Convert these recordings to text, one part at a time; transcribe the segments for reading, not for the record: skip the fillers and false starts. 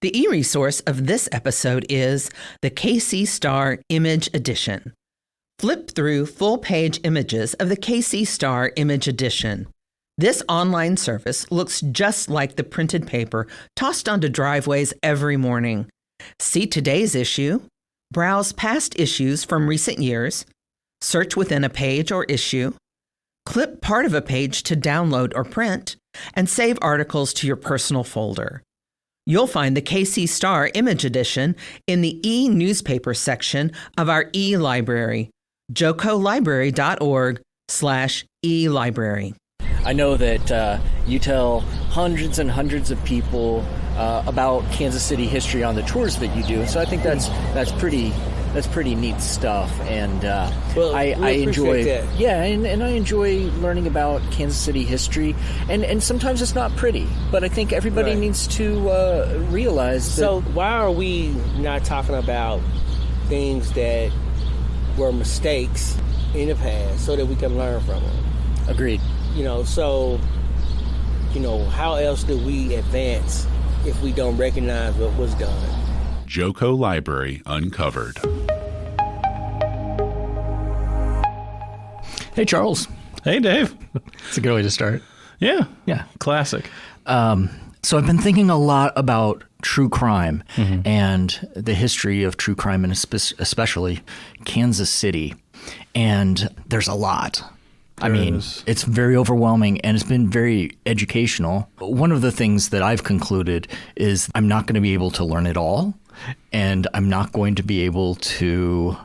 The e-resource of this episode is the KC Star Image Edition. Flip through full-page images of the KC Star Image Edition. This online service looks just like the printed paper tossed onto driveways every morning. See today's issue, browse past issues from recent years, search within a page or issue, clip part of a page to download or print, and save articles to your personal folder. You'll find the KC Star Image Edition in the e-newspaper section of our e-library, JoCoLibrary.org/e-library. I know that you tell hundreds and hundreds of people about Kansas City history on the tours that you do, so I think that's pretty neat stuff, and I enjoy that. Yeah, and I enjoy learning about Kansas City history, and sometimes it's not pretty, but I think everybody needs to realize that. So why are we not talking about things that were mistakes in the past so that we can learn from them? Agreed. How else do we advance if we don't recognize what was done? JoCoLibrary Uncovered. Hey, Charles. Hey, Dave. It's a good way to start. Yeah. Yeah. Classic. So I've been thinking a lot about true crime and the history of true crime, and especially Kansas City. And there's a lot. It's very overwhelming, and it's been very educational. One of the things that I've concluded is I'm not going to be able to learn it all, and I'm not going to be able to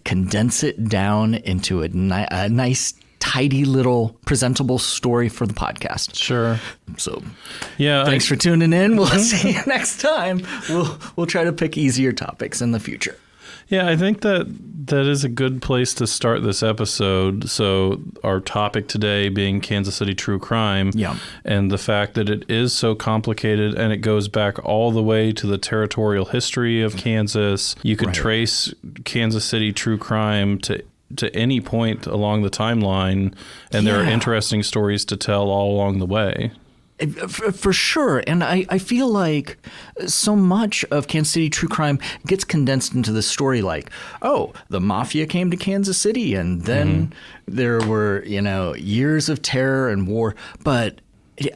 condense it down into a nice, tidy little presentable story for the podcast. Sure. So, yeah. Thanks for tuning in. We'll see you next time. We'll try to pick easier topics in the future. Yeah, I think that is a good place to start this episode. So our topic today being Kansas City true crime, and the fact that it is so complicated and it goes back all the way to the territorial history of Kansas. You could trace Kansas City true crime to any point along the timeline, and there are interesting stories to tell all along the way. For sure. And I feel like so much of Kansas City true crime gets condensed into this story the mafia came to Kansas City, and then there were, years of terror and war. But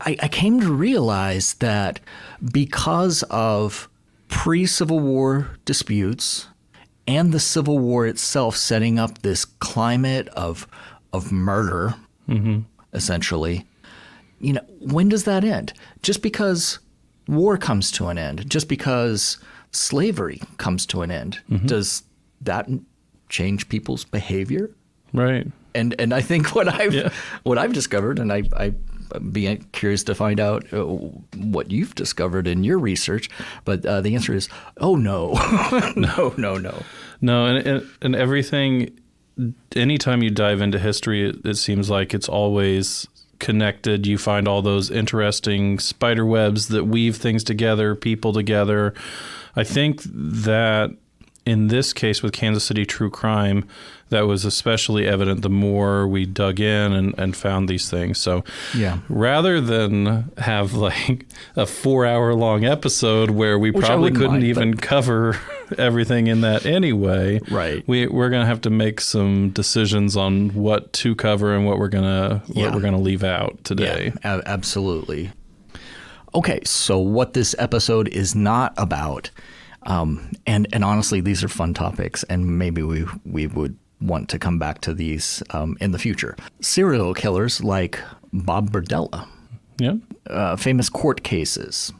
I came to realize that because of pre-Civil War disputes and the Civil War itself setting up this climate of murder, essentially, when does that end? Just because war comes to an end, just because slavery comes to an end, does that change people's behavior? Right. And I think what I've discovered, and I'd be curious to find out what you've discovered in your research, but the answer is, oh no, no. No, and everything. Anytime you dive into history, it seems like it's always connected. You find all those interesting spider webs that weave things together, people together. I think that in this case with Kansas City true crime, that was especially evident the more we dug in and found these things. So rather than have a 4-hour long episode where we probably couldn't even cover everything in that anyway, we're going to have to make some decisions on what to cover and what we're going to leave out today. Yeah, absolutely. Okay, so what this episode is not about, and honestly, these are fun topics, and maybe we would want to come back to these in the future. Serial killers like Bob Berdella. Yeah. Famous court cases.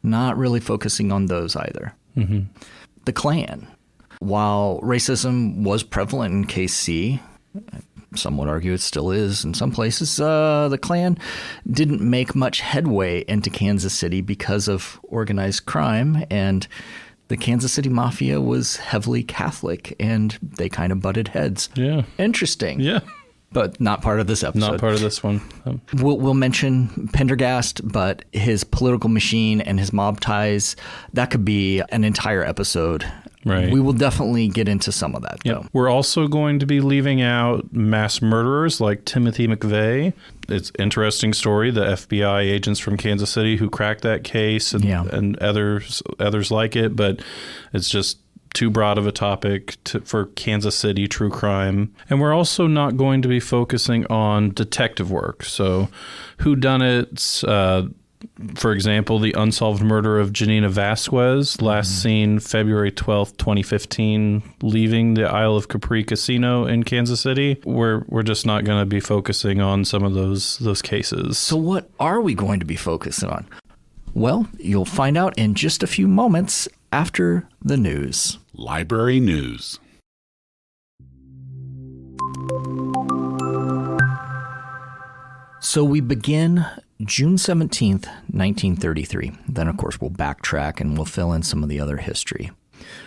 Not really focusing on those either. The Klan. While racism was prevalent in KC, some would argue it still is in some places, the Klan didn't make much headway into Kansas City because of organized crime, and the Kansas City Mafia was heavily Catholic, and they kind of butted heads. Yeah. Interesting. Yeah. But not part of this episode. Not part of this one. We'll mention Pendergast, but his political machine and his mob ties, that could be an entire episode Right. We will definitely get into some of that, though. We're also going to be leaving out mass murderers like Timothy McVeigh. It's an interesting story. The FBI agents from Kansas City who cracked that case and others like it, but it's just too broad of a topic for Kansas City true crime. And we're also not going to be focusing on detective work. So whodunits, for example, the unsolved murder of Janina Vasquez, last seen February 12th, 2015, leaving the Isle of Capri Casino in Kansas City. We're just not going to be focusing on some of those cases. So what are we going to be focusing on? Well, you'll find out in just a few moments after the news. Library News. So we begin June 17th, 1933. Then, of course, we'll backtrack and we'll fill in some of the other history.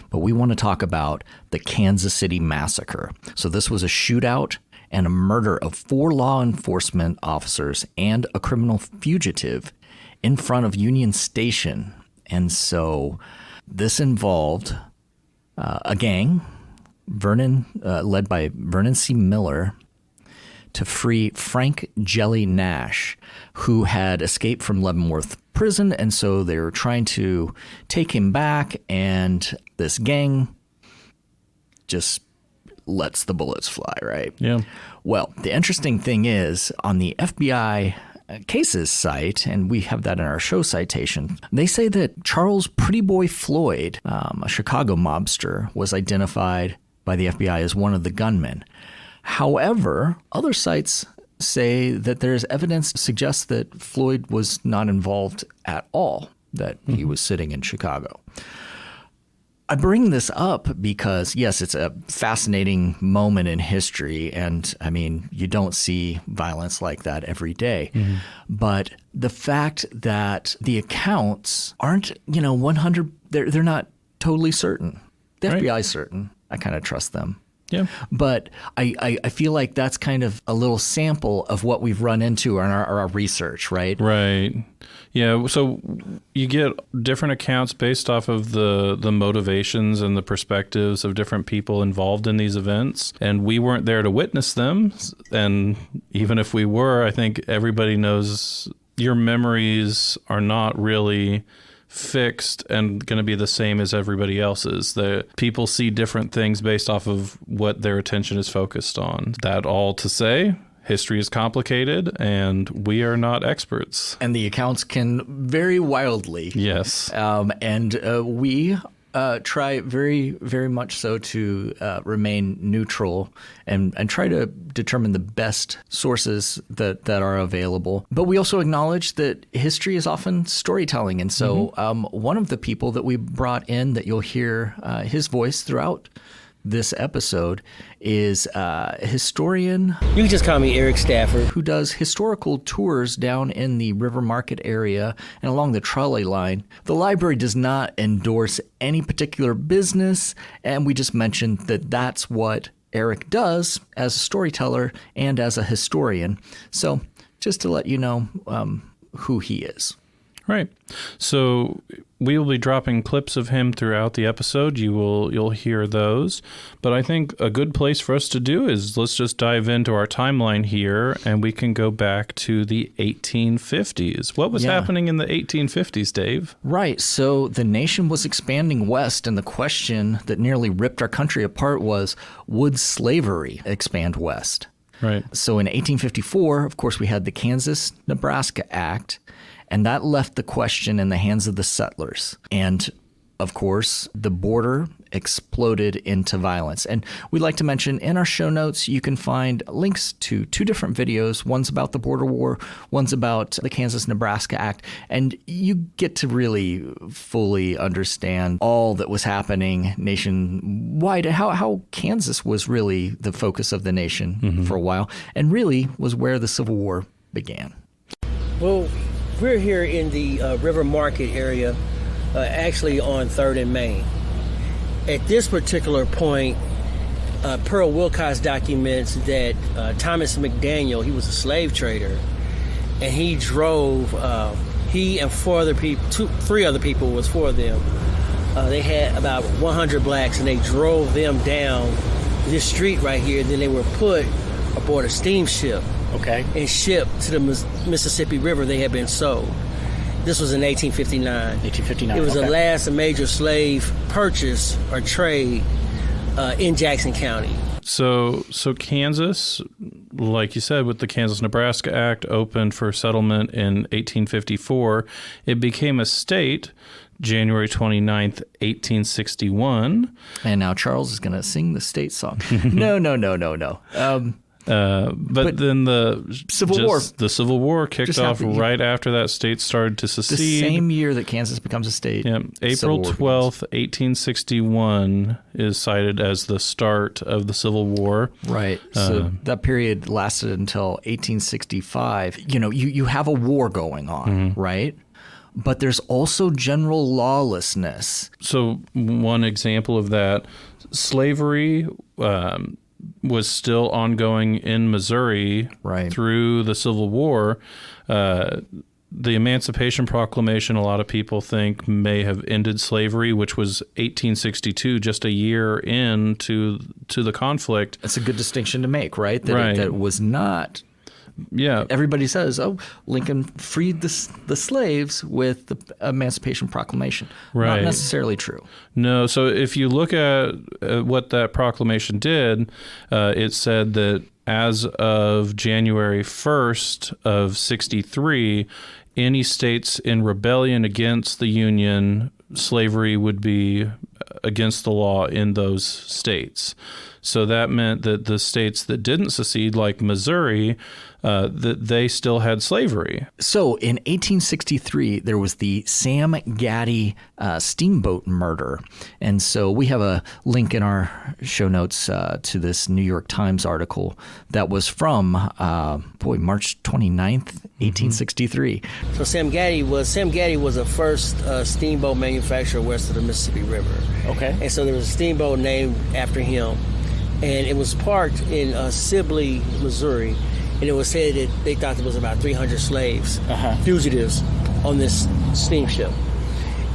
But we want to talk about the Kansas City Massacre. So this was a shootout and a murder of 4 law enforcement officers and a criminal fugitive in front of Union Station. And so this involved a gang, led by Vernon C. Miller, to free Frank Jelly Nash, who had escaped from Leavenworth Prison, and so they were trying to take him back, and this gang just lets the bullets fly, right? Yeah. Well, the interesting thing is, on the FBI cases site, and we have that in our show citation, they say that Charles Pretty Boy Floyd, a Chicago mobster, was identified by the FBI as one of the gunmen. However, other sites say that there's evidence to suggest that Floyd was not involved at all, that he was sitting in Chicago. I bring this up because, yes, it's a fascinating moment in history, and I mean, you don't see violence like that every day. But the fact that the accounts aren't, 100, they're not totally certain. The FBI is certain. I kind of trust them. Yeah. But I feel like that's kind of a little sample of what we've run into in our research, right? Right. Yeah. So you get different accounts based off of the motivations and the perspectives of different people involved in these events. And we weren't there to witness them. And even if we were, I think everybody knows your memories are not really fixed and going to be the same as everybody else's. The people see different things based off of what their attention is focused on. That all to say, history is complicated and we are not experts. And the accounts can vary wildly. Yes. And we try very, very much so to remain neutral and try to determine the best sources that are available. But we also acknowledge that history is often storytelling. And so one of the people that we brought in that you'll hear his voice throughout this episode is a historian. You can just call me Erik Stafford. Who does historical tours down in the River Market area and along the trolley line. The library does not endorse any particular business, and we just mentioned that that's what Erik does as a storyteller and as a historian. So just to let you know who he is. Right. So we will be dropping clips of him throughout the episode. You'll hear those. But I think a good place for us to do is let's just dive into our timeline here, and we can go back to the 1850s. What was happening in the 1850s, Dave? Right. So the nation was expanding west, and the question that nearly ripped our country apart was, would slavery expand west? Right. So in 1854, of course, we had the Kansas-Nebraska Act, and that left the question in the hands of the settlers. And, of course, the border exploded into violence. And we'd like to mention in our show notes, you can find links to 2 different videos. One's about the border war, one's about the Kansas-Nebraska Act. And you get to really fully understand all that was happening nationwide, how Kansas was really the focus of the nation for a while, and really was where the Civil War began. Well, we're here in the River Market area, actually on 3rd and Main. At this particular point, Pearl Wilcox documents that Thomas McDaniel, he was a slave trader, and he drove, he and 3 other people, was 4 of them, They had about 100 blacks, and they drove them down this street right here. Then they were put aboard a steamship, Okay. and shipped to the Mississippi River. They had been sold. This was in 1859. 1859. It was okay. the last major slave purchase or trade in Jackson County. So Kansas, like you said, with the Kansas-Nebraska Act, opened for settlement in 1854. It became a state January 29th, 1861. And now Charles is going to sing the state song. No. But then the Civil War kicked off happened, right after that state started to secede. The same year that Kansas becomes a state. Yeah, April 12th, 1861 is cited as the start of the Civil War. Right. So that period lasted until 1865. You have a war going on, right? But there's also general lawlessness. So one example of that, slavery was still ongoing in Missouri through the Civil War. The Emancipation Proclamation, a lot of people think, may have ended slavery, which was 1862, just a year into the conflict. That's a good distinction to make, right? That it was not. Yeah. Everybody says, Lincoln freed the slaves with the Emancipation Proclamation. Right. Not necessarily true. No. So if you look at what that proclamation did, it said that as of January 1st of 63, any states in rebellion against the Union, slavery would be against the law in those states. So that meant that the states that didn't secede, like Missouri, that they still had slavery. So in 1863, there was the Sam Gaddy steamboat murder. And so we have a link in our show notes to this New York Times article that was from, March 29th, 1863. So Sam Gaddy was the first steamboat manufacturer west of the Mississippi River. Okay. And so there was a steamboat named after him. And it was parked in Sibley, Missouri. And it was said that they thought there was about 300 slaves, fugitives, on this steamship.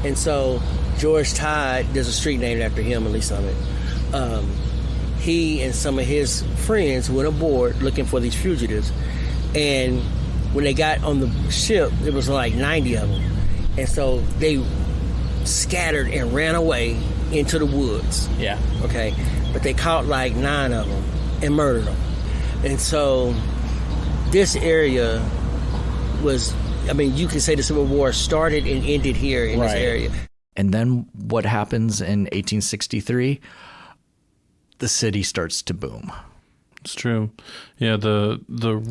And so George Todd, there's a street named after him, at least on it. He and some of his friends went aboard looking for these fugitives. And when they got on the ship, there was like 90 of them. And so they scattered and ran away into the woods. Yeah. Okay. But they caught like 9 of them and murdered them. And so this area was, you can say the Civil War started and ended here in this area. And then what happens in 1863? The city starts to boom. It's true. Yeah, the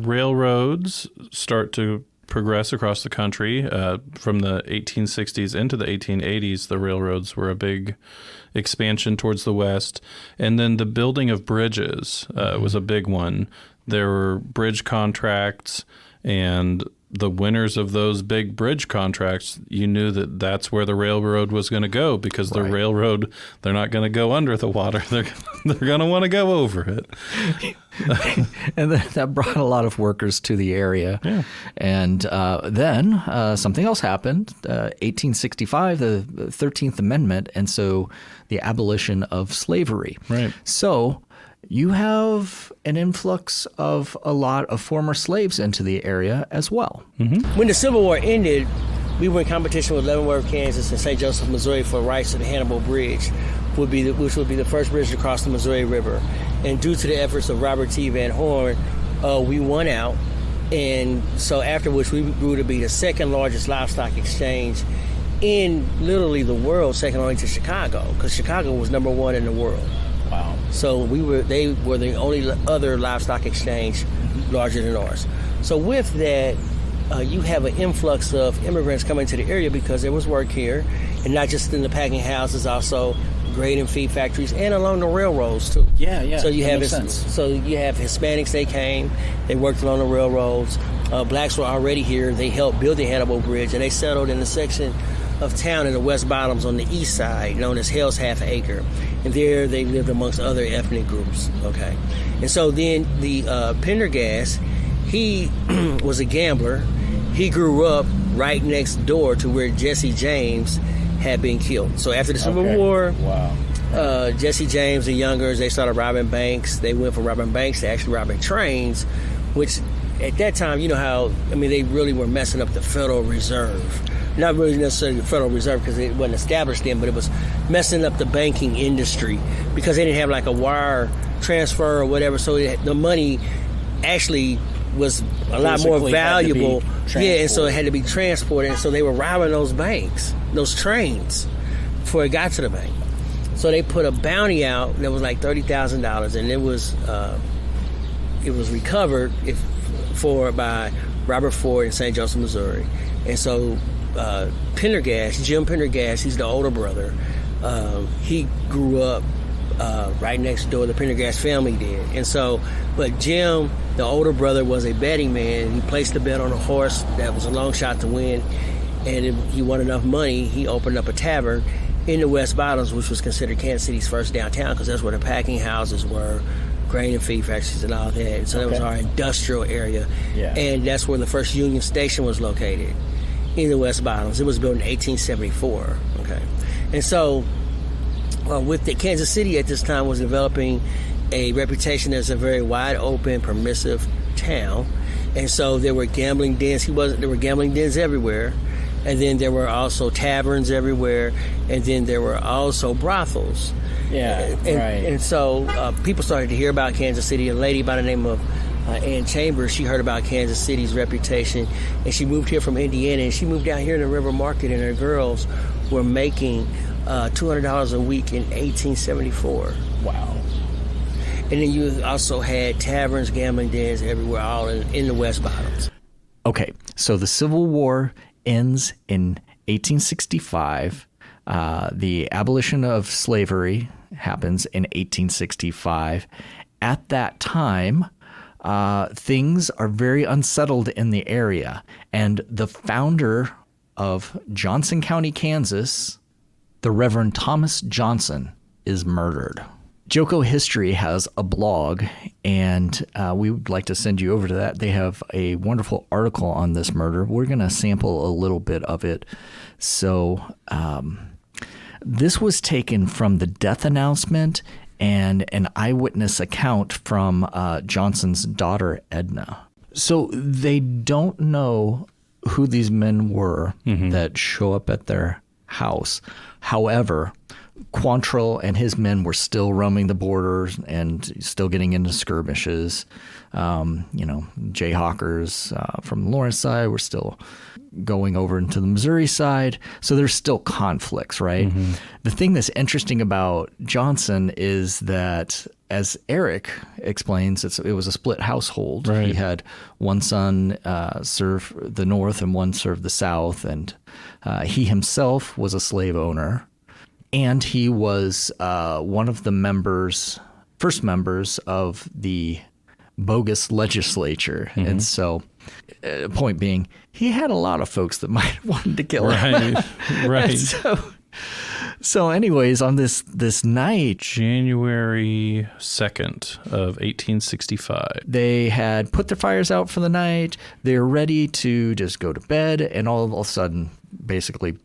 railroads start to progress across the country. From the 1860s into the 1880s, the railroads were a big expansion towards the west. And then the building of bridges was a big one. There were bridge contracts, and the winners of those big bridge contracts, you knew that that's where the railroad was going to go, because the railroad, they're not going to go under the water. They're going to want to go over it. And that brought a lot of workers to the area. Yeah. And then something else happened, 1865, the 13th Amendment, and so the abolition of slavery. Right. So you have an influx of a lot of former slaves into the area as well. Mm-hmm. When the Civil War ended, we were in competition with Leavenworth, Kansas, and St. Joseph, Missouri for rights to the Hannibal Bridge, which would be the first bridge to cross the Missouri River. And due to the efforts of Robert T. Van Horn, we won out. And so after which we grew to be the second largest livestock exchange in literally the world, second only to Chicago, because Chicago was number 1 in the world. Wow. So they were the only other livestock exchange larger than ours. So with that, you have an influx of immigrants coming to the area because there was work here, and not just in the packing houses, also grain and feed factories, and along the railroads too. Yeah. So you have Hispanics, they came, they worked along the railroads. Blacks were already here. They helped build the Hannibal Bridge, and they settled in the section of town in the West Bottoms on the east side, known as Hell's Half Acre. And there they lived amongst other ethnic groups, okay? And so then the Pendergast, he was a gambler. He grew up right next door to where Jesse James had been killed. So after the Civil War, Wow. Jesse James and Youngers, they started robbing banks. They went from robbing banks to actually robbing trains, which at that time, you know how, I mean, they really were messing up the Federal Reserve. Not really necessarily the Federal Reserve because it wasn't established then, but it was messing up the banking industry because they didn't have like a wire transfer or whatever. So the money actually was a lot more valuable. Yeah, and so it had to be transported. And so they were robbing those banks, those trains, before it got to the bank. So they put a bounty out that was like $30,000, and it was recovered by Robert Ford in St. Joseph, Missouri. And so Pendergast, Jim Pendergast, he's the older brother. He grew up right next door. The Pendergast family did. And so, but Jim, the older brother, was a betting man. He placed a bet on a horse that was a long shot to win. And if he won enough money, he opened up a tavern in the West Bottoms, which was considered Kansas City's first downtown because that's where the packing houses were, grain and feed factories and all that. So that was our industrial area. Yeah. And that's where the first Union Station was located, in the West Bottoms. It was built in 1874. Okay. And so with the Kansas City at this time was developing a reputation as a very wide open, permissive town. And so there were gambling dens. There were gambling dens everywhere. And then there were also taverns everywhere. And then there were also brothels. Yeah, And so people started to hear about Kansas City. A lady by the name of Ann Chambers, she heard about Kansas City's reputation, and she moved here from Indiana, and she moved down here in the River Market, and her girls were making $200 a week in 1874. Wow. And then you also had taverns, gambling dens everywhere, all in the West Bottoms. Okay, so the Civil War ends in 1865. The abolition of slavery happens in 1865. At that time, things are very unsettled in the area. And the founder of Johnson County, Kansas, the Reverend Thomas Johnson, is murdered. JoCo History has a blog, and we would like to send you over to that. They have a wonderful article on this murder. We're going to sample a little bit of it. So this was taken from the death announcement and an eyewitness account from Johnson's daughter, Edna. So they don't know who these men were that show up at their house. However, Quantrill and his men were still roaming the borders and still getting into skirmishes. Jayhawkers from the Lawrence side were still going over into the Missouri side. So there's still conflicts, right? The thing that's interesting about Johnson is that, as Erik explains, it was a split household. Right. He had one son serve the North and one serve the South. And he himself was a slave owner. And he was one of the first members of the bogus legislature. And so, point being, he had a lot of folks that might have wanted to kill him. Right. So anyways, on this night, January 2nd of 1865. they had put their fires out for the night. They were ready to just go to bed. And all of a sudden, basically,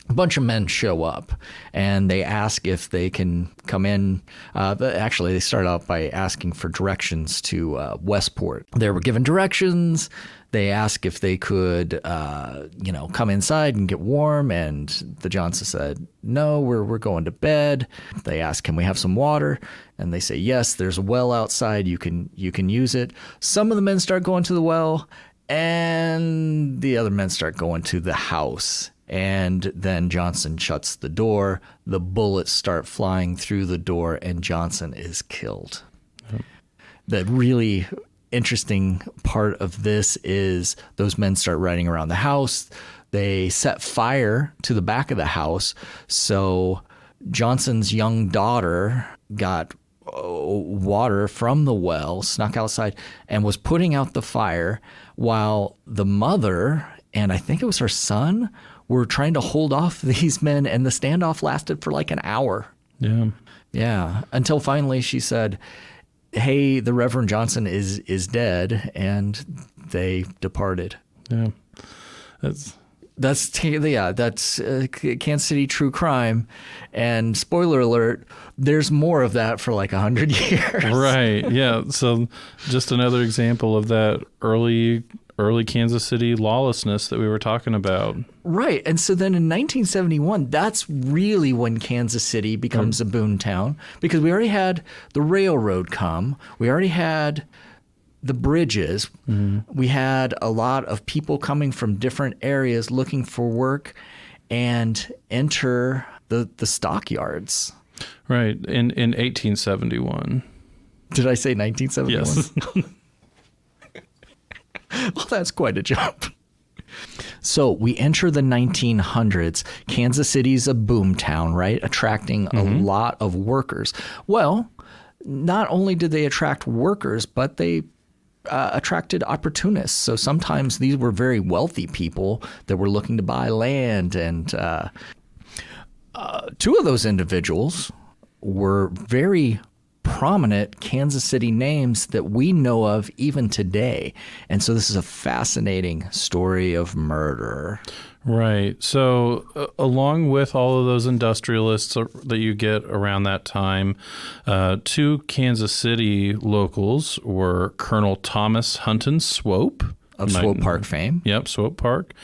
a bunch of men show up, and they ask if they can come in. Actually, they start out by asking for directions to Westport. They were given directions. They asked if they could, come inside and get warm, and the Johnsons said, "No, we're going to bed." They asked, "Can we have some water?" And they say, "Yes, there's a well outside. You can use it." Some of the men start going to the well, and the other men start going to the house. And then Johnson shuts the door. The bullets start flying through the door, and Johnson is killed. The really interesting part of this is those men start riding around the house. They set fire to the back of the house. So Johnson's young daughter got water from the well, snuck outside, and was putting out the fire, while the mother, and I think it was her son, were trying to hold off these men, and the standoff lasted for like an hour. Yeah. Until finally she said, "Hey, the Reverend Johnson is dead," and they departed. Yeah. That's That's Kansas City true crime, and spoiler alert, there's more of that for like 100 years. Right. Yeah. So just another example of that early Kansas City lawlessness that we were talking about. Right. And so then in 1971, that's really when Kansas City becomes a boom town, because we already had the railroad come. We already had the bridges. We had a lot of people coming from different areas looking for work and enter the stockyards. Right. In 1871. Did I say 1971? Yes. Well, that's quite a jump. So we enter the 1900s. Kansas City's a boom town, right? Attracting a lot of workers. Well, not only did they attract workers, but they attracted opportunists. So sometimes these were very wealthy people that were looking to buy land. And two of those individuals were very prominent Kansas City names that we know of even today. And so this is a fascinating story of murder. Right. So along with all of those industrialists that you get around that time, two Kansas City locals were Colonel Thomas Hunton Swope. Of Swope Park fame. Yep, Swope Park.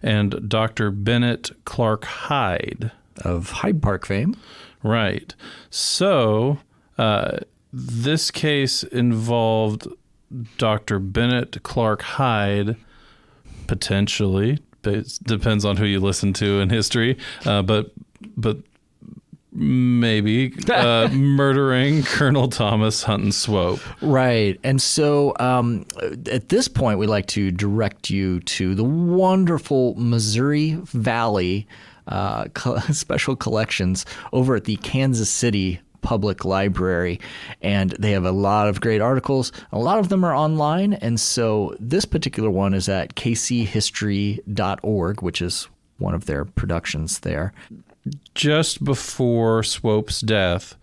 And Dr. Bennett Clark Hyde. Of Hyde Park fame. Right. So this case involved Dr. Bennett Clark Hyde, potentially. It depends on who you listen to in history, but maybe murdering Colonel Thomas Hunton Swope. Right. And so at this point, we'd like to direct you to the wonderful Missouri Valley special collections over at the Kansas City Public Library, and they have a lot of great articles. A lot of them are online, and so this particular one is at kchistory.org, which is one of their productions there. Just before Swope's death,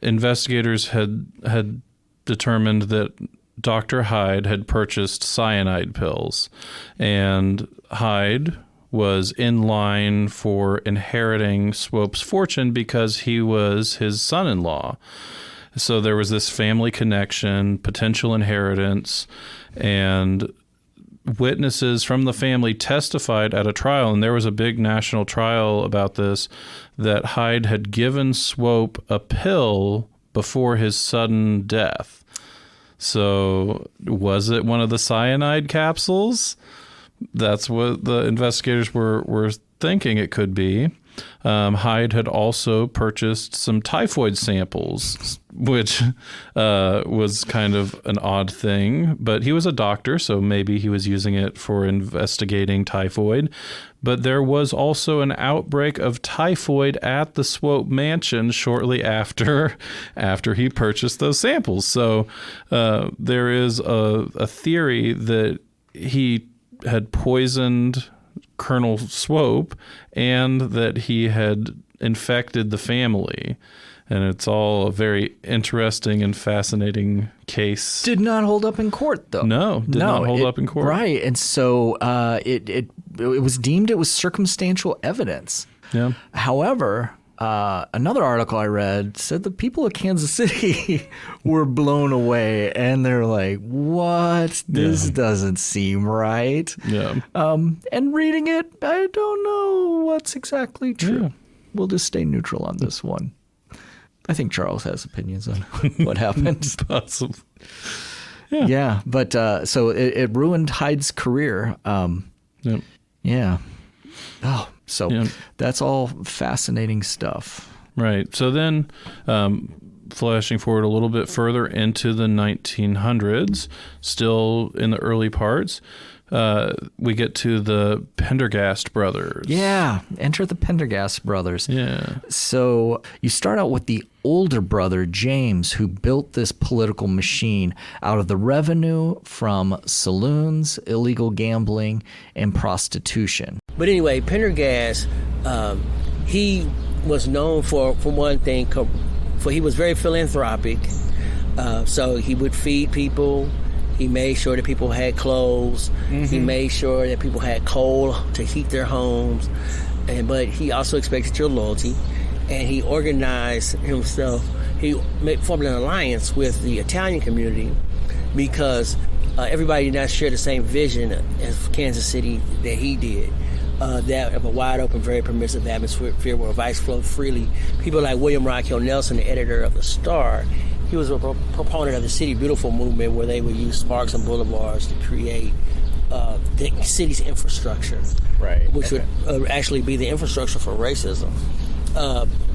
investigators had determined that Dr. Hyde had purchased cyanide pills, and Hyde was in line for inheriting Swope's fortune because he was his son-in-law. So there was this family connection, potential inheritance, and witnesses from the family testified at a trial, and there was a big national trial about this, that Hyde had given Swope a pill before his sudden death. So was it one of the cyanide capsules? That's what the investigators were thinking it could be. Hyde had also purchased some typhoid samples, which was kind of an odd thing. But he was a doctor, so maybe he was using it for investigating typhoid. But there was also an outbreak of typhoid at the Swope mansion shortly after he purchased those samples. So there is a theory that he had poisoned Colonel Swope and that he had infected the family. And it's all a very interesting and fascinating case. Did not hold up in court, though. No, did not hold up in court. Right. And so it was deemed it was circumstantial evidence. Yeah. However, another article I read said the people of Kansas City were blown away, and they're like, what? This doesn't seem right. Yeah. And reading it, I don't know what's exactly true. Yeah. We'll just stay neutral on this one. I think Charles has opinions on what happened. Possible. Yeah. But so it ruined Hyde's career. Yeah. Oh, so that's all fascinating stuff. Right. So then, flashing forward a little bit further into the 1900s, still in the early parts, we get to the Pendergast brothers. Yeah, enter the Pendergast brothers. Yeah. So you start out with the older brother, James, who built this political machine out of the revenue from saloons, illegal gambling, and prostitution. But anyway, Pendergast, he was known for one thing, for he was very philanthropic. So he would feed people. He made sure that people had clothes. He made sure that people had coal to heat their homes. But he also expected your loyalty. And he organized himself. He formed an alliance with the Italian community because everybody did not share the same vision as Kansas City that he did. That of a wide open, very permissive atmosphere where vice flowed freely. People like William Rockwell Nelson, the editor of the Star, he was a proponent of the City Beautiful movement, where they would use parks and boulevards to create the city's infrastructure, Right. which would actually be the infrastructure for racism.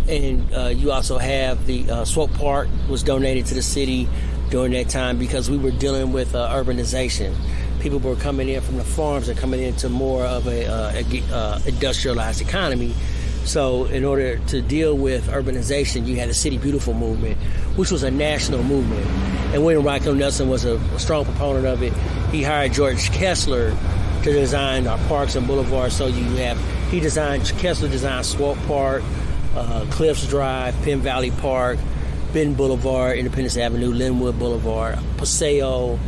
And you also have the Swope Park was donated to the city during that time because we were dealing with urbanization. People were coming in from the farms and coming into more of a industrialized economy. So in order to deal with urbanization, you had the City Beautiful movement, which was a national movement. And William Rockwell Nelson was a strong proponent of it. He hired George Kessler to design our parks and boulevards. So Kessler designed Swope Park, Cliffs Drive, Penn Valley Park, Benton Boulevard, Independence Avenue, Linwood Boulevard, Paseo.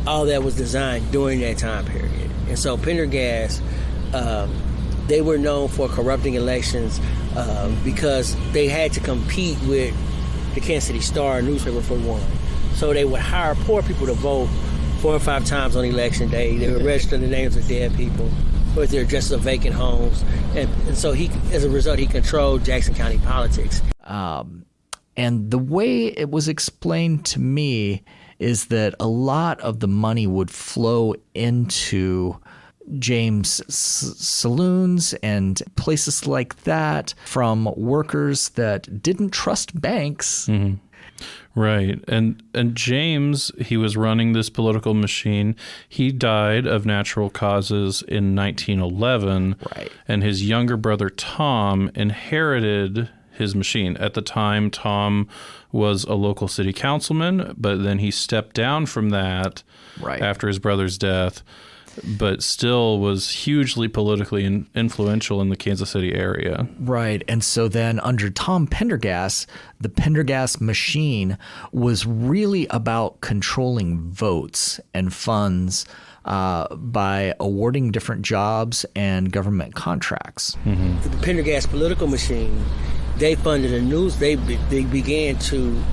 All that was designed during that time period. And so Pendergast, they were known for corrupting elections because they had to compete with the Kansas City Star newspaper for one. So they would hire poor people to vote 4 or 5 times on election day. They would register the names of dead people with their addresses of vacant homes. And so as a result, he controlled Jackson County politics. And the way it was explained to me is that a lot of the money would flow into James saloons and places like that from workers that didn't trust banks. Mm-hmm. Right. And James, he was running this political machine. He died of natural causes in 1911. Right. And his younger brother, Tom, inherited his machine. At the time, Tom was a local city councilman, but then he stepped down from that after his brother's death, but still was hugely politically influential in the Kansas City area. Right. And so then under Tom Pendergast, the Pendergast machine was really about controlling votes and funds by awarding different jobs and government contracts. The Pendergast political machine, they funded a news. They began to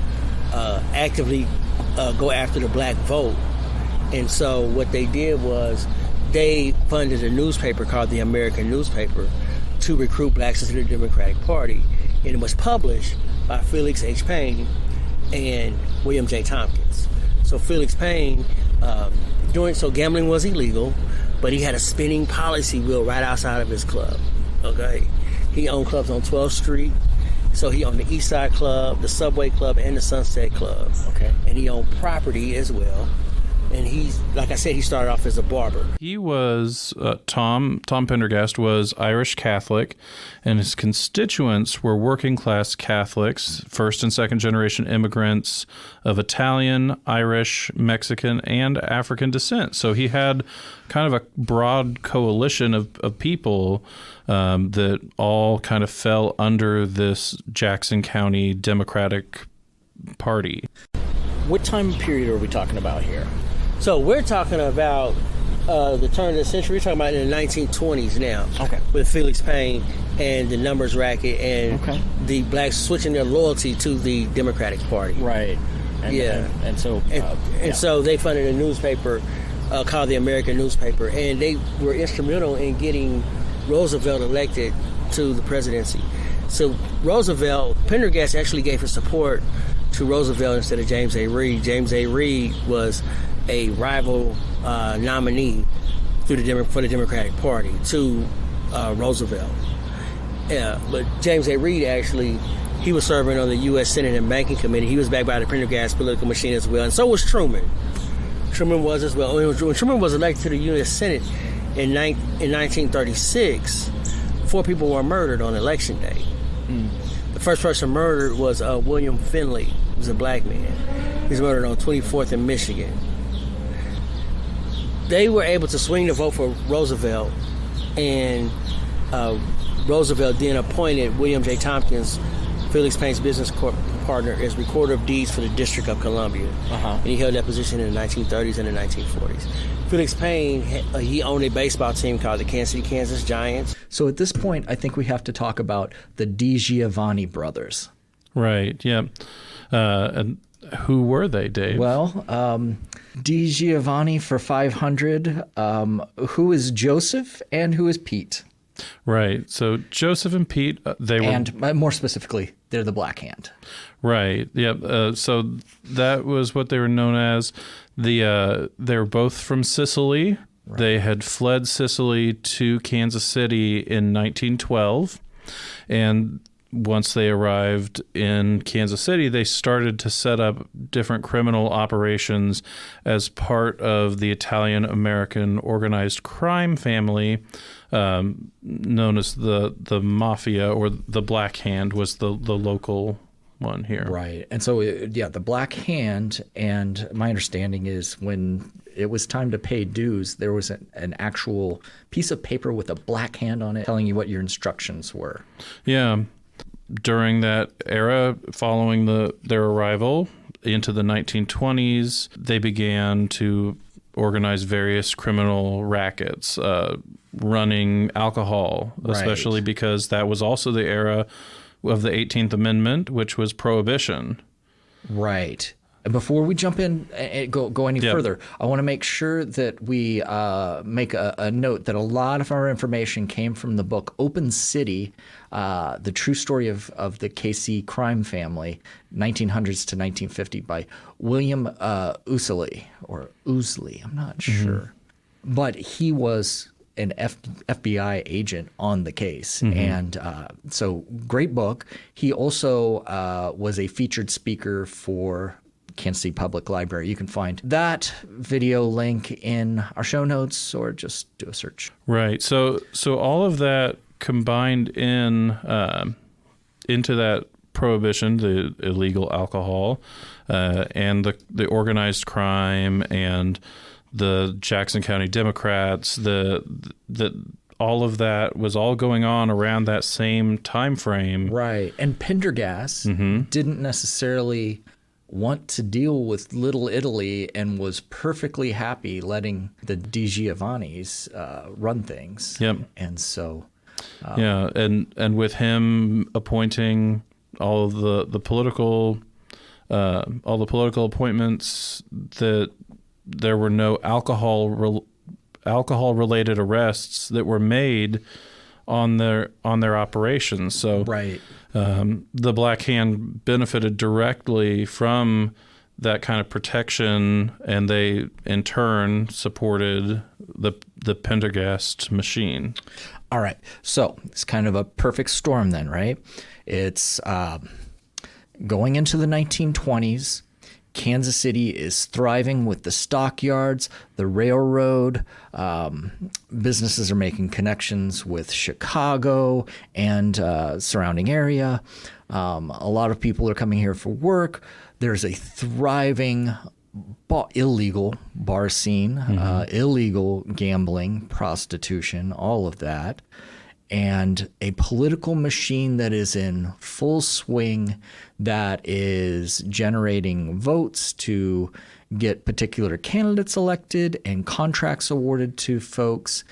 actively go after the black vote. And so what they did was they funded a newspaper called the American Newspaper to recruit blacks into the Democratic Party. And it was published by Felix H. Payne and William J. Tompkins. So Felix Payne, gambling was illegal, but he had a spinning policy wheel right outside of his club. Okay, he owned clubs on 12th Street. So he owned the East Side Club, the Subway Club, and the Sunset Club. Okay. And he owned property as well. And like I said, he started off as a barber. He was, Tom Pendergast was Irish Catholic, and his constituents were working class Catholics, first and second generation immigrants of Italian, Irish, Mexican, and African descent. So he had kind of a broad coalition of people that all kind of fell under this Jackson County Democratic Party. What time period are we talking about here? So we're talking about the turn of the century. We're talking about in the 1920s now. Okay. With Felix Payne and the numbers racket and the blacks switching their loyalty to the Democratic Party. Right. And so they funded a newspaper called the American Newspaper, and they were instrumental in getting Roosevelt elected to the presidency. So Pendergast actually gave his support to Roosevelt instead of James A. Reed. James A. Reed was a rival nominee for the Democratic Party to Roosevelt. But James A. Reed actually, he was serving on the U.S. Senate and Banking Committee. He was backed by the Pendergast political machine as well, and so was Truman. Truman was as well. When Truman was elected to the U.S. Senate in 1936, 4 people were murdered on Election Day. The first person murdered was William Finley. He was a black man. He was murdered on 24th in Michigan. They were able to swing the vote for Roosevelt, and Roosevelt then appointed William J. Tompkins, Felix Payne's business partner as recorder of deeds for the District of Columbia. And he held that position in the 1930s and the 1940s. Felix Payne, he owned a baseball team called the Kansas City Kansas Giants. So at this point, I think we have to talk about the DiGiovanni brothers. Right, yeah. And who were they, Dave? Well, DiGiovanni for 500. Who is Joseph and who is Pete? Right. So Joseph and Pete, they were... And more specifically, they're the Black Hand. Right. Yep. So that was what they were known as. They were both from Sicily. Right. They had fled Sicily to Kansas City in 1912. And once they arrived in Kansas City, they started to set up different criminal operations as part of the Italian-American organized crime family known as the Mafia, or the Black Hand was the local one here. Right. And so, the Black Hand, and my understanding is when it was time to pay dues, there was an actual piece of paper with a black hand on it telling you what your instructions were. Yeah. During that era, following their arrival into the 1920s, they began to organize various criminal rackets, running alcohol, especially because that was also the era of the 18th Amendment, which was Prohibition. Right. And before we jump in and go any further, I want to make sure that we make a note that a lot of our information came from the book Open City, The True Story of the KC Crime Family, 1900s to 1950, by William Ousley, I'm not sure. But he was an FBI agent on the case. And so great book. He also was a featured speaker for Kansas City Public Library. You can find that video link in our show notes or just do a search. Right. So all of that combined into that prohibition, the illegal alcohol, and the organized crime and the Jackson County Democrats, all of that was all going on around that same time frame. Right. And Pendergast didn't necessarily want to deal with Little Italy and was perfectly happy letting the DiGiovannis run things. Yep. And so... and with him appointing all of the political appointments, that there were no alcohol related arrests that were made on their operations. So right. The Black Hand benefited directly from that kind of protection, and they in turn supported the Pendergast machine. All right. So it's kind of a perfect storm then, right? It's going into the 1920s. Kansas City is thriving with the stockyards, the railroad. Businesses are making connections with Chicago and surrounding area. A lot of people are coming here for work. There's a thriving illegal bar scene, illegal gambling, prostitution, all of that. And a political machine that is in full swing, that is generating votes to get particular candidates elected and contracts awarded to folks.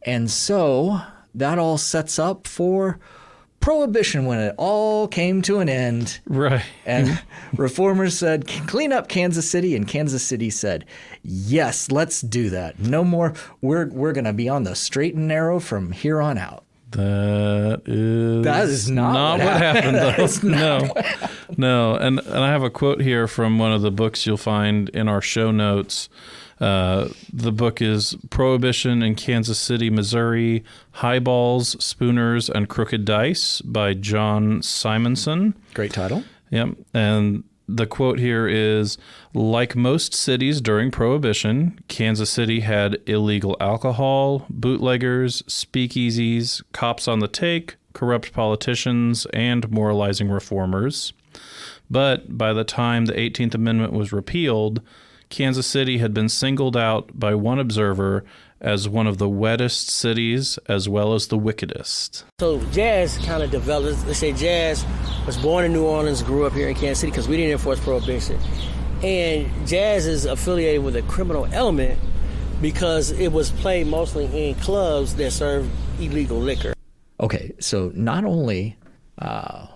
And so that all sets up for Prohibition when it all came to an end. Right. And reformers said, clean up Kansas City. And Kansas City said, yes, let's do that. No more. We're going to be on the straight and narrow from here on out. That is not what happened, though. No. And I have a quote here from one of the books you'll find in our show notes. The book is Prohibition in Kansas City, Missouri, Highballs, Spooners, and Crooked Dice by John Simonson. Great title. Yep. And the quote here is, like most cities during Prohibition, Kansas City had illegal alcohol, bootleggers, speakeasies, cops on the take, corrupt politicians, and moralizing reformers. But by the time the 18th Amendment was repealed, Kansas City had been singled out by one observer as one of the wettest cities as well as the wickedest. So jazz kind of developed. Let's say jazz was born in New Orleans, grew up here in Kansas City because we didn't enforce Prohibition. And jazz is affiliated with a criminal element because it was played mostly in clubs that served illegal liquor. Okay, so not only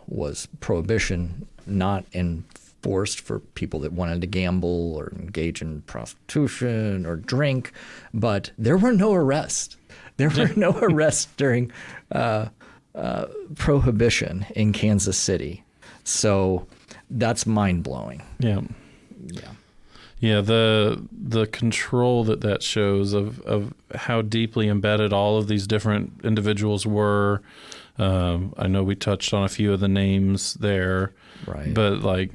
was Prohibition not enforced for people that wanted to gamble or engage in prostitution or drink, but there were no arrests. There were no arrests during Prohibition in Kansas City. So that's mind-blowing. Yeah. Yeah, the control that shows of how deeply embedded all of these different individuals were. I know we touched on a few of the names there, right? But like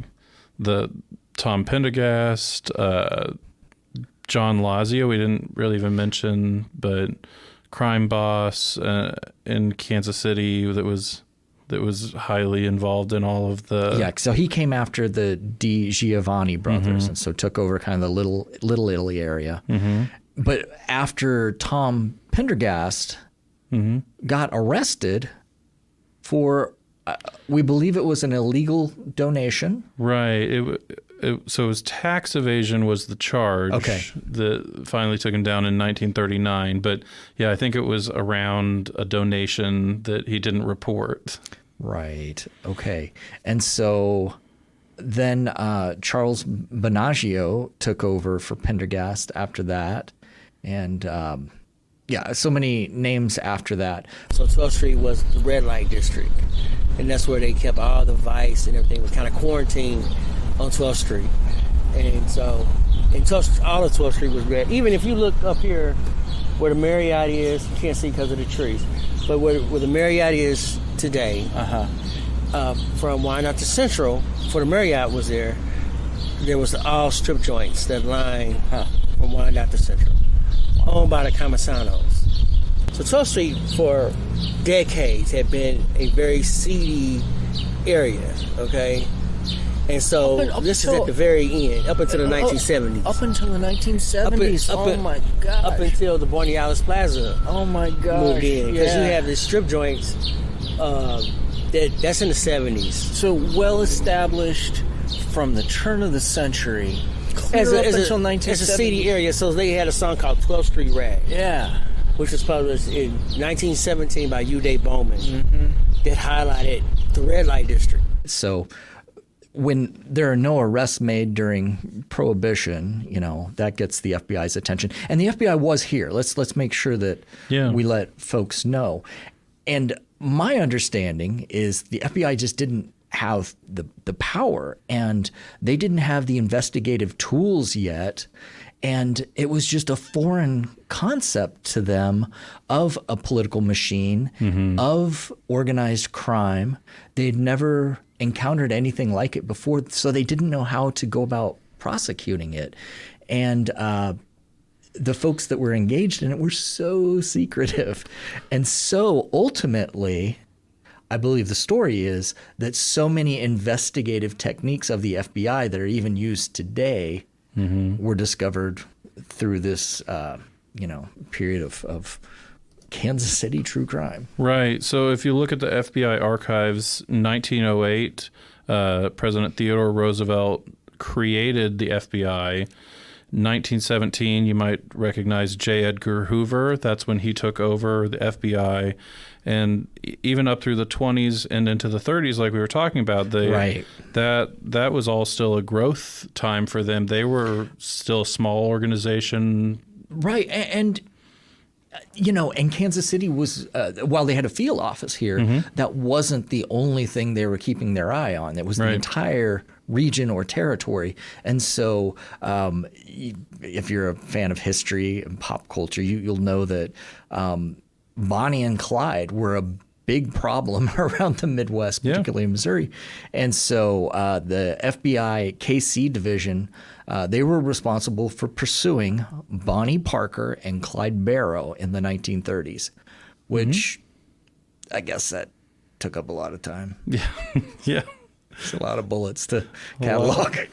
the Tom Pendergast, John Lazio, we didn't really even mention, but crime boss in Kansas City that was highly involved in all of the... Yeah, so he came after the Di Giovanni brothers, and so took over kind of the Little Italy area. But after Tom Pendergast got arrested for, we believe it was an illegal donation. Right. So it was tax evasion was the charge that finally took him down in 1939. But yeah, I think it was around a donation that he didn't report. Right. Okay. And so then Charles Bonaggio took over for Pendergast after that. And so many names after that. So 12th Street was the red light district. And that's where they kept all the vice and everything was kind of quarantined on 12th Street. And so all of 12th Street was red. Even if you look up here where the Marriott is, you can't see because of the trees. But where the Marriott is today, from Wyandotte to Central, before the Marriott was there was all strip joints that line from Wyandotte to Central, owned by the Camasanos. So 12th Street for decades had been a very seedy area, okay? And so this is at the very end, up until the 1970s. Up until the 1970s. Oh my gosh. Up until the Bornealis Plaza. Oh my gosh. Moved in. Because you have the strip joints, that's in the 70s. So well established from the turn of the century. Until 1970. It's a seedy area, so they had a song called 12th Street Rag. Yeah. Which was published in 1917 by Uday Bowman. That highlighted the red light district. So when there are no arrests made during Prohibition, that gets the FBI's attention. And the FBI was here. Let's make sure that we let folks know. And my understanding is the FBI just didn't have the power, and they didn't have the investigative tools yet. And it was just a foreign concept to them of a political machine, of organized crime. They'd never encountered anything like it before, so they didn't know how to go about prosecuting it. And the folks that were engaged in it were so secretive. And so ultimately, I believe the story is that so many investigative techniques of the FBI that are even used today were discovered through this, period of Kansas City true crime. Right. So if you look at the FBI archives, 1908, President Theodore Roosevelt created the FBI. 1917, you might recognize J. Edgar Hoover. That's when he took over the FBI. And even up through the 20s and into the 30s, like we were talking about, that was all still a growth time for them. They were still a small organization. Right. And and Kansas City was, while they had a field office here, that wasn't the only thing they were keeping their eye on. It was the entire region or territory. And so if you're a fan of history and pop culture, you'll know that Bonnie and Clyde were a big problem around the Midwest, particularly in Missouri. And so the FBI KC division, they were responsible for pursuing Bonnie Parker and Clyde Barrow in the 1930s, which I guess that took up a lot of time. Yeah. It's a lot of bullets to catalog. A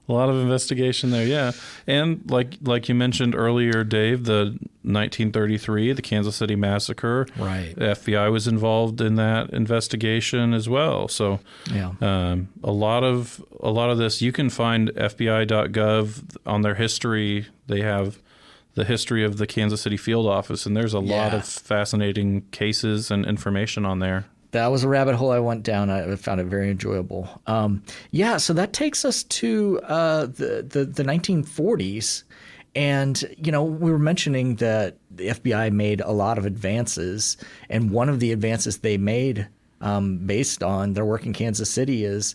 A lot of investigation there, yeah. And like you mentioned earlier, Dave, the 1933, the Kansas City Massacre. Right. The FBI was involved in that investigation as well. So Yeah. a lot of this, you can find FBI.gov on their history. They have the history of the Kansas City field office, and there's a lot of fascinating cases and information on there. That was a rabbit hole I went down. I found it very enjoyable. So that takes us to the 1940s. And, we were mentioning that the FBI made a lot of advances. And one of the advances they made based on their work in Kansas City is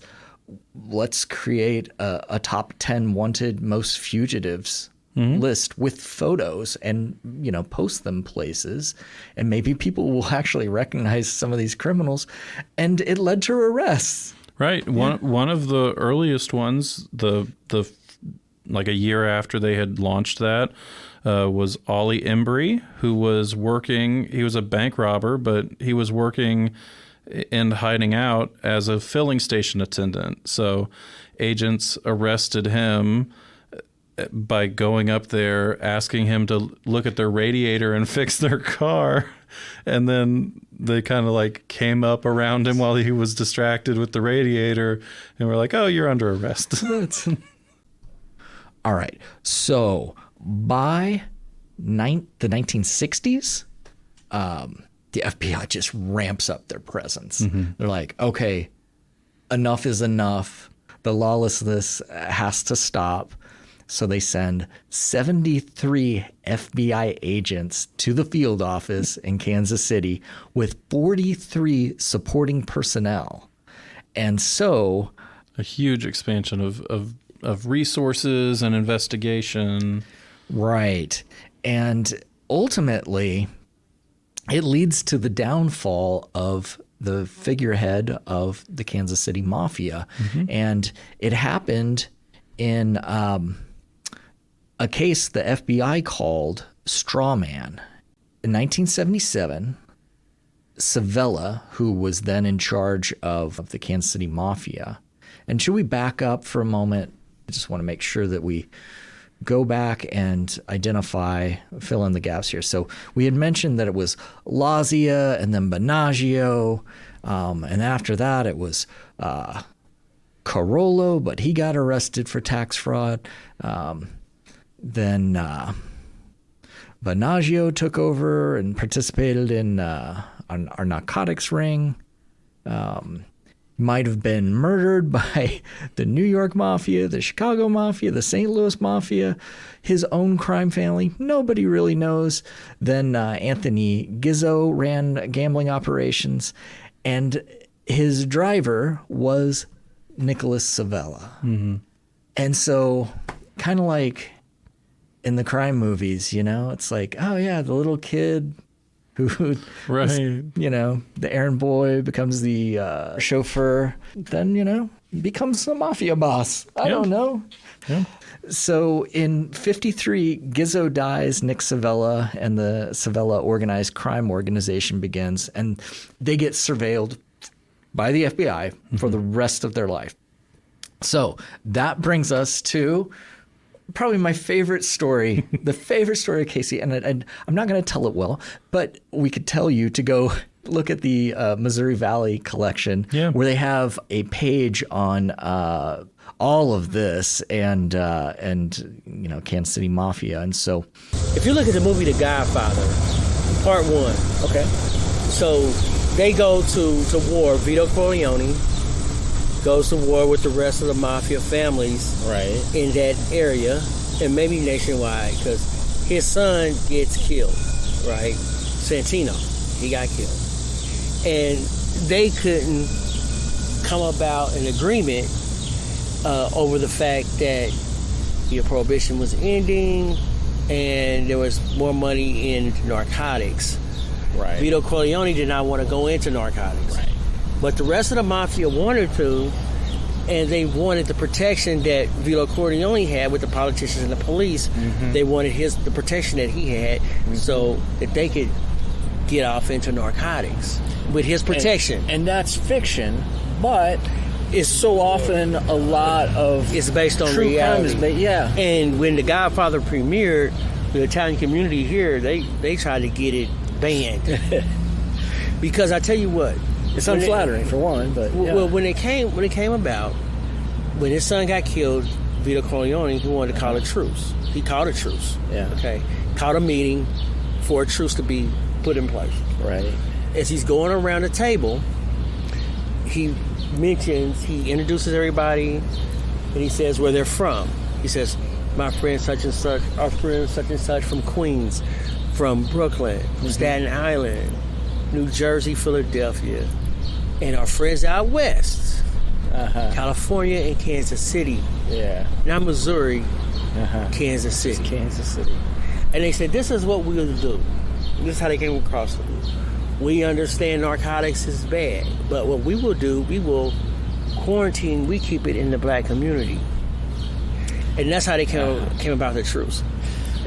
let's create a top 10 wanted most fugitives list with photos and, post them places. And maybe people will actually recognize some of these criminals. And it led to arrests. Right. One of the earliest ones, the like a year after they had launched that, was Ollie Embry, who was working. He was a bank robber, but he was working and hiding out as a filling station attendant. So agents arrested him by going up there, asking him to look at their radiator and fix their car. And then they kind of came up around him while he was distracted with the radiator and were like, "Oh, you're under arrest." All right. So by the 1960s, the FBI just ramps up their presence. They're like, okay, enough is enough. The lawlessness has to stop. So they send 73 FBI agents to the field office in Kansas City with 43 supporting personnel. And so a huge expansion of resources and investigation. Right. And ultimately, it leads to the downfall of the figurehead of the Kansas City Mafia. And it happened in a case the FBI called Straw Man. In 1977, Savella, who was then in charge of the Kansas City Mafia. And should we back up for a moment? I just want to make sure that we go back and fill in the gaps here. So we had mentioned that it was Lazia and then Banaggio. And after that, it was Carollo, but he got arrested for tax fraud. Then Banaggio took over and participated in our narcotics ring. Might have been murdered by the New York Mafia, the Chicago Mafia, the St. Louis Mafia, his own crime family. Nobody really knows. Then Anthony Gizzo ran gambling operations, and his driver was Nicholas Savella. And so kind of like in the crime movies, it's like, oh yeah, the little kid who right. The errand boy becomes the chauffeur, then, becomes the mafia boss. I don't know. Yeah. So in 1953, Gizzo dies, Nick Savella and the Savella Organized Crime Organization begins, and they get surveilled by the FBI for the rest of their life. So that brings us to probably my favorite story, the favorite story of Casey. And I'm not going to tell it well, but we could tell you to go look at the Missouri Valley collection, where they have a page on all of this and Kansas City Mafia. And so if you look at the movie The Godfather, Part 1, okay, so they go to war. Vito Corleone goes to war with the rest of the mafia families in that area, and maybe nationwide, because his son gets killed, right? Santino, he got killed. And they couldn't come about an agreement over the fact that Prohibition was ending and there was more money in narcotics. Right. Vito Corleone did not want to go into narcotics. Right. But the rest of the mafia wanted to, and they wanted the protection that Vito Corleone had with the politicians and the police. They wanted the protection that he had so that they could get off into narcotics with his protection. And that's fiction, but is so often a lot of It's based on true crime reality. yeah. And when The Godfather premiered, the Italian community here, they tried to get it banned. Because I tell you what, It's unflattering for one, but yeah. well, when it came about, when his son got killed, Vito Corleone, he wanted to call a truce. He called a truce. Yeah. Okay. Called a meeting for a truce to be put in place. Right. As he's going around the table, he introduces everybody, and he says where they're from. He says, my friend such and such, our friend such and such from Queens, from Brooklyn, from Staten Island, New Jersey, Philadelphia, and our friends out west, California and Kansas City. Yeah. Not Missouri, Kansas City. It's Kansas City. And they said, this is what we'll do. This is how they came across it. We understand narcotics is bad, but what we will do, we will quarantine, we keep it in the black community. And that's how they came about the truce.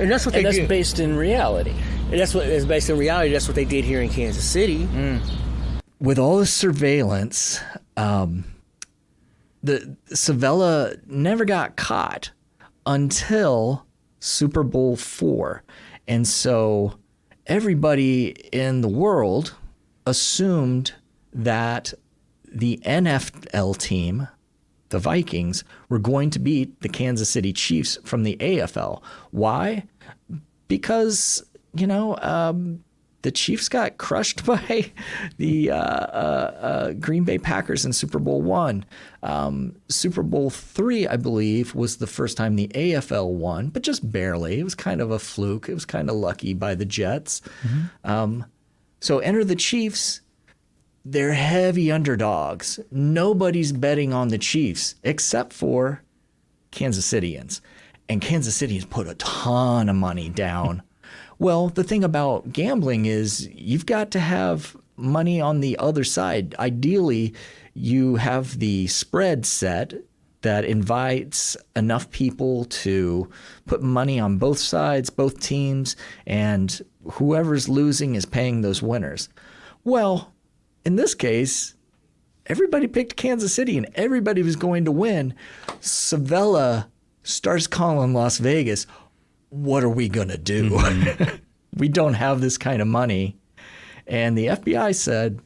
And that's what they did. Based in reality. And that's what is based in reality. That's what they did here in Kansas City. With all the surveillance, the Savella never got caught until Super Bowl IV. And so everybody in the world assumed that the NFL team, the Vikings, were going to beat the Kansas City Chiefs from the AFL. Why? Because, the Chiefs got crushed by the Green Bay Packers in Super Bowl I. Super Bowl III, I believe, was the first time the AFL won, but just barely. It was kind of a fluke. It was kind of lucky by the Jets. So enter the Chiefs. They're heavy underdogs. Nobody's betting on the Chiefs except for Kansas Cityans. And Kansas City has put a ton of money down. Well, the thing about gambling is you've got to have money on the other side. Ideally, you have the spread set that invites enough people to put money on both sides, both teams, and whoever's losing is paying those winners. Well, in this case, everybody picked Kansas City and everybody was going to win. Savella starts calling Las Vegas, what are we going to do? We don't have this kind of money. And the FBI said,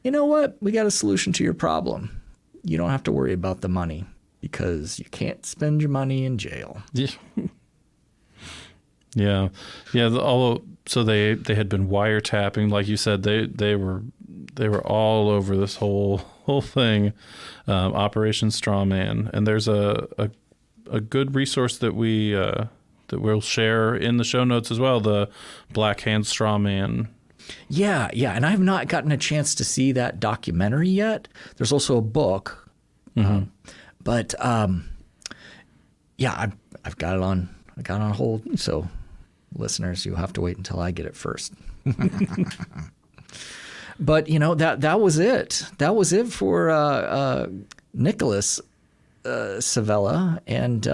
you know what? We got a solution to your problem. You don't have to worry about the money because you can't spend your money in jail. Yeah. Although, so they had been wiretapping, like you said, they were all over this whole thing, Operation Strawman. And there's a good resource that we'll share in the show notes as well, the Black Hand Straw Man. Yeah, and I have not gotten a chance to see that documentary yet. There's also a book, but I've got it on hold. So, listeners, you have to wait until I get it first. But that was it. That was it for Nicholas Savella, and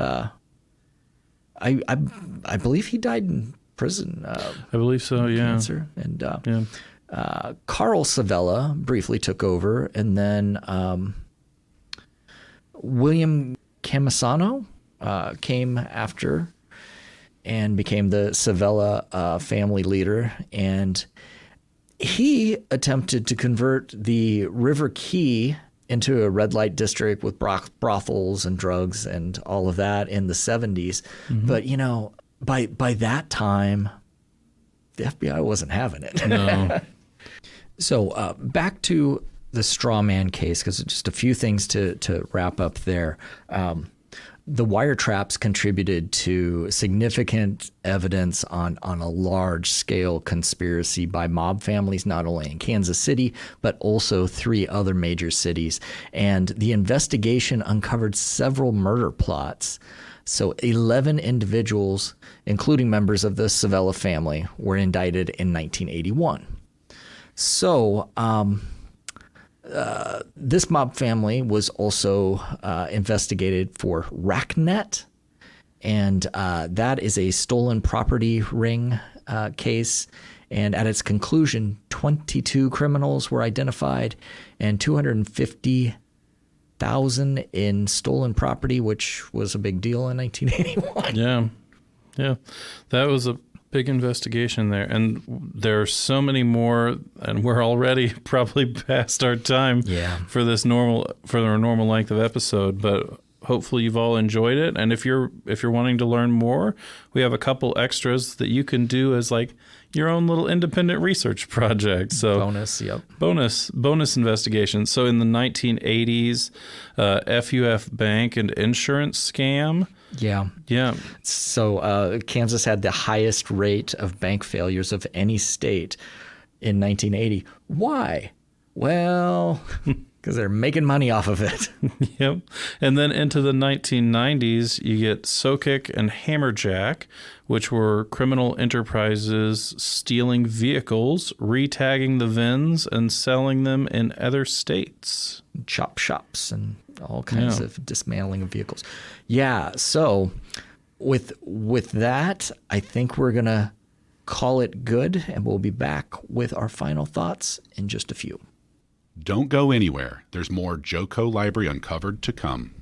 I believe he died in prison. I believe so. Yeah. Cancer. And Carl Savella briefly took over, and then William Camisano came after and became the Savella family leader, and he attempted to convert the River Key into a red light district with brothels and drugs and all of that in the 70s. But, by that time, the FBI wasn't having it. No. So back to the straw man case, because just a few things to wrap up there. The wiretaps contributed to significant evidence on a large-scale conspiracy by mob families, not only in Kansas City, but also 3 other major cities. And the investigation uncovered several murder plots. So 11 individuals, including members of the Savella family, were indicted in 1981. So this mob family was also investigated for RackNet, and that is a stolen property ring case. And at its conclusion, 22 criminals were identified, and $250 $100,000 in stolen property, which was a big deal in 1981. Yeah. That was a big investigation there. And there are so many more, and we're already probably past our time for our normal length of episode, but hopefully you've all enjoyed it. And if you're wanting to learn more, we have a couple extras that you can do as like your own little independent research project. So bonus investigation. So in the 1980s, FUF bank and insurance scam. Yeah. So Kansas had the highest rate of bank failures of any state in 1980. Why? Well, because they're making money off of it. Yep. And then into the 1990s, you get Sokick and Hammerjack, which were criminal enterprises stealing vehicles, retagging the VINs, and selling them in other states. Chop shops and all kinds of dismantling of vehicles. Yeah. So with that, I think we're going to call it good, and we'll be back with our final thoughts in just a few. Don't go anywhere. There's more JoCoLibrary Uncovered to come.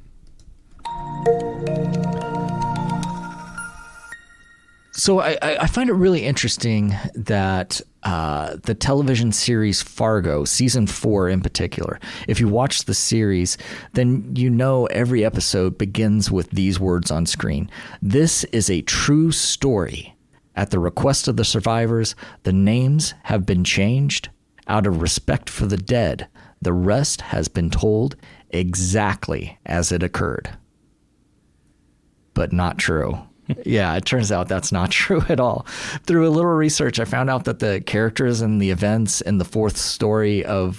So I find it really interesting that the television series Fargo, season 4 in particular, if you watch the series, then you know every episode begins with these words on screen. This is a true story. At the request of the survivors, the names have been changed. Out of respect for the dead, the rest has been told exactly as it occurred. But not true. Yeah, it turns out that's not true at all. Through a little research, I found out that the characters and the events in the 4th story of,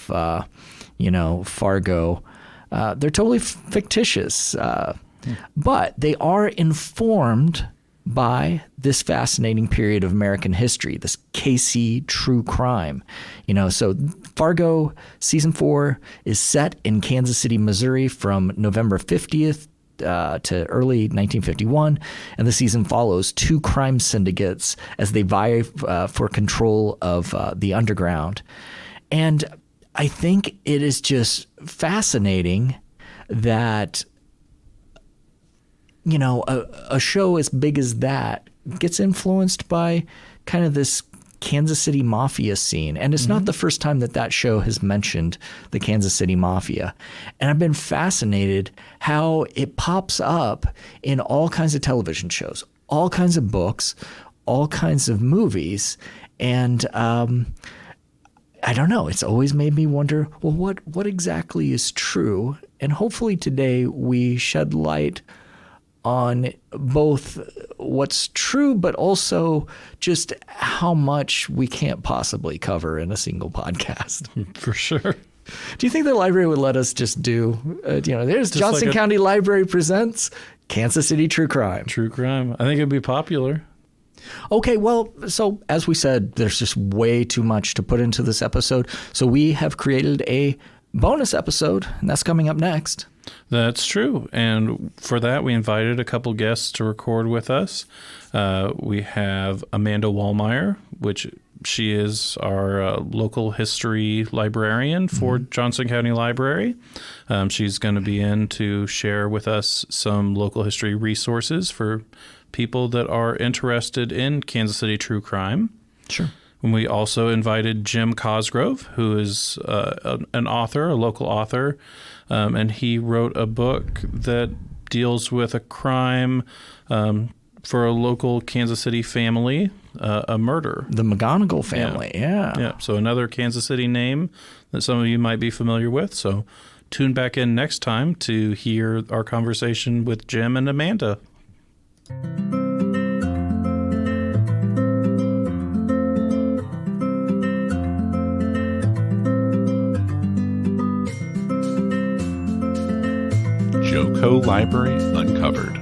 Fargo, they're totally fictitious. But they are informed by this fascinating period of American history, this KC true crime. So Fargo season 4 is set in Kansas City, Missouri from November 50th to early 1951, and the season follows 2 crime syndicates as they vie for control of the underground. And I think it is just fascinating that a show as big as that gets influenced by kind of this Kansas City Mafia scene. And it's not the first time that show has mentioned the Kansas City Mafia. And I've been fascinated how it pops up in all kinds of television shows, all kinds of books, all kinds of movies. And I don't know. It's always made me wonder, well, what exactly is true? And hopefully today we shed light on both what's true, but also just how much we can't possibly cover in a single podcast. For sure. Do you think the library would let us just do, there's just Johnson like County Library presents Kansas City True Crime. True Crime. I think it'd be popular. Okay, well, so as we said, there's just way too much to put into this episode. So we have created a bonus episode, and that's coming up next. That's true. And for that, we invited a couple guests to record with us. We have Amanda Wallmeyer, which she is our local history librarian for Johnson County Library. She's going to be in to share with us some local history resources for people that are interested in Kansas City true crime. Sure. And we also invited Jim Cosgrove, who is an author, a local author, and he wrote a book that deals with a crime for a local Kansas City family, a murder. The McGonigal family, yeah. Yeah, so another Kansas City name that some of you might be familiar with. So tune back in next time to hear our conversation with Jim and Amanda. JoCoLibrary Uncovered.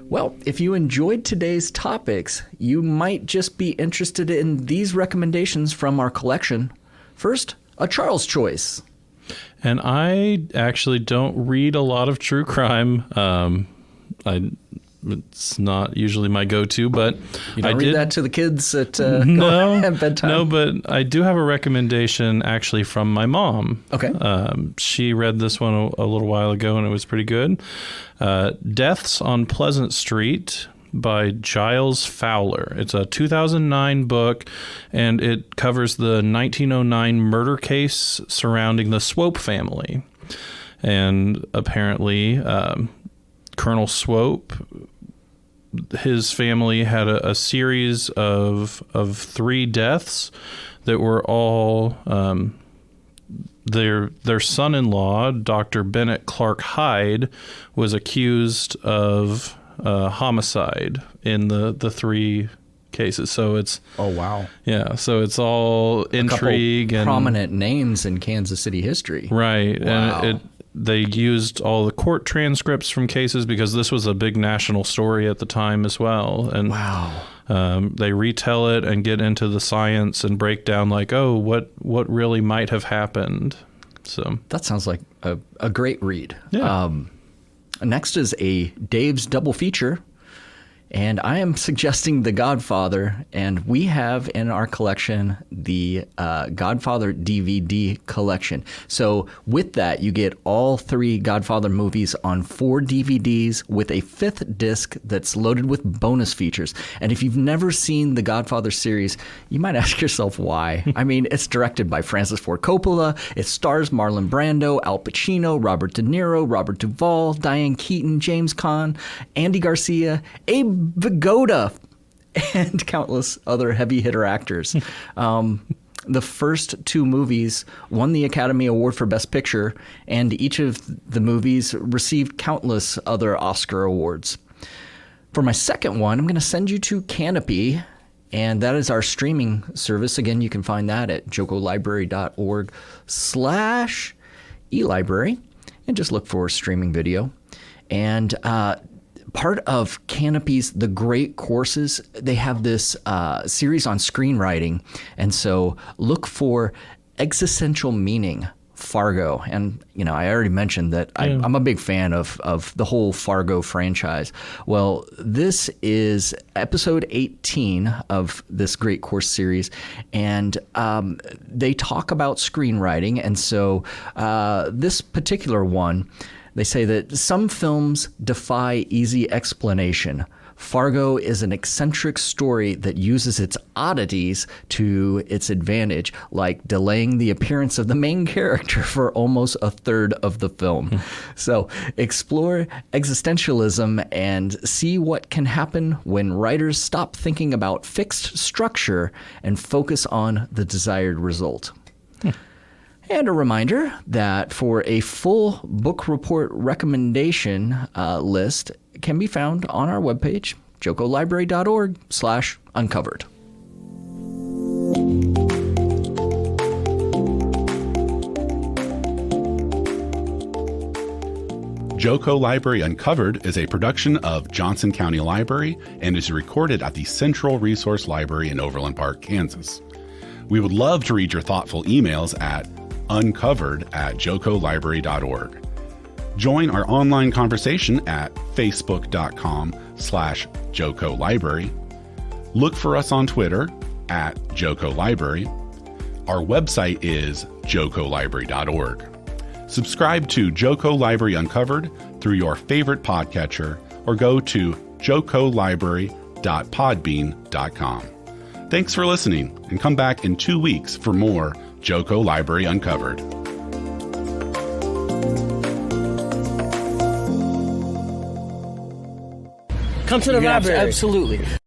Well, if you enjoyed today's topics, you might just be interested in these recommendations from our collection. First, a Charles choice. And I actually don't read a lot of true crime. It's not usually my go-to, but You don't I read did that to the kids at, at bedtime? No, but I do have a recommendation actually from my mom. Okay. She read this one a little while ago, and it was pretty good. Deaths on Pleasant Street by Giles Fowler. It's a 2009 book, and it covers the 1909 murder case surrounding the Swope family. And apparently, Colonel Swope, his family had a series of 3 deaths that were all their son-in-law, Dr. Bennett Clark Hyde, was accused of homicide in the 3 cases. So it's wow. Yeah, so it's all intrigue and prominent names in Kansas City history. Right. Wow. And they used all the court transcripts from cases because this was a big national story at the time as well. And wow. They retell it and get into the science and break down like, oh, what really might have happened. So that sounds like a great read. Yeah. Next is a Dave's double feature. And I am suggesting The Godfather, and we have in our collection the Godfather DVD collection. So with that, you get all 3 Godfather movies on 4 DVDs with a 5th disc that's loaded with bonus features. And if you've never seen the Godfather series, you might ask yourself why. I mean, it's directed by Francis Ford Coppola. It stars Marlon Brando, Al Pacino, Robert De Niro, Robert Duvall, Diane Keaton, James Caan, Andy Garcia, Abe Vigoda, and countless other heavy hitter actors. The first 2 movies won the Academy Award for Best Picture, and each of the movies received countless other Oscar awards. For my second one, I'm going to send you to Canopy, and that is our streaming service. Again, you can find that at jocolibrary.org/elibrary, and just look for streaming video. And part of Canopy's The Great Courses, they have this series on screenwriting. And so look for Existential Meaning, Fargo. And, I already mentioned that I'm a big fan of the whole Fargo franchise. Well, this is episode 18 of this Great Course series. And they talk about screenwriting. And so this particular one, they say that some films defy easy explanation. Fargo is an eccentric story that uses its oddities to its advantage, like delaying the appearance of the main character for almost a third of the film. So explore existentialism and see what can happen when writers stop thinking about fixed structure and focus on the desired result. And a reminder that for a full book report recommendation list can be found on our webpage, jocolibrary.org/uncovered. JoCo Library Uncovered is a production of Johnson County Library and is recorded at the Central Resource Library in Overland Park, Kansas. We would love to read your thoughtful emails at uncovered@jocolibrary.org. Join our online conversation at facebook.com/JoCoLibrary. Look for us on Twitter at JoCoLibrary. Our website is JoCoLibrary.org. Subscribe to JoCo Library Uncovered through your favorite podcatcher or go to JoCoLibrary.podbean.com. Thanks for listening, and come back in 2 weeks for more JoCo Library Uncovered. Come to the library. Absolutely.